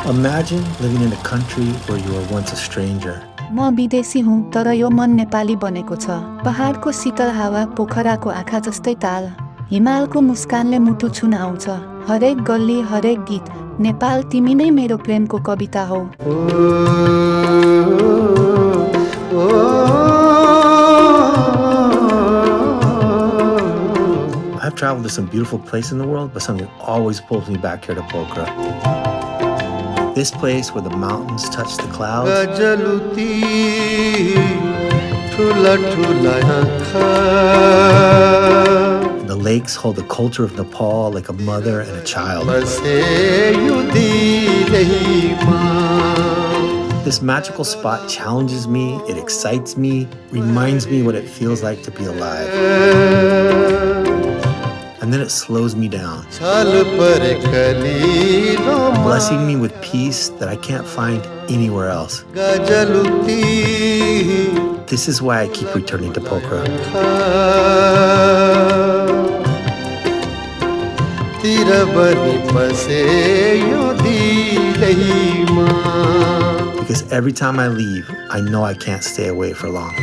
Imagine living in a country where you were once a stranger. म विदेशी हुँ तर यो मन नेपाली बनेको छ। पहाडको शीतल हावा, पोखराको आँखा जस्तै ताल, हिमालको मुस्कानले मुटु छुन आउँछ। हरेक गल्ली, हरेक गीत, नेपाल तिमी नै मेरो प्रेमको कविता हौ। I've traveled to some beautiful places in the world, but something always pulls me back here to Pokhara. This place where the mountains touch the clouds, and the lakes hold the culture of Nepal like a mother and a child. This magical spot challenges me, it excites me, reminds me what it feels like to be alive. And then it slows me down, blessing me with peace that I can't find anywhere else. This is why I keep returning to Pokhara. Because every time I leave, I know I can't stay away for long.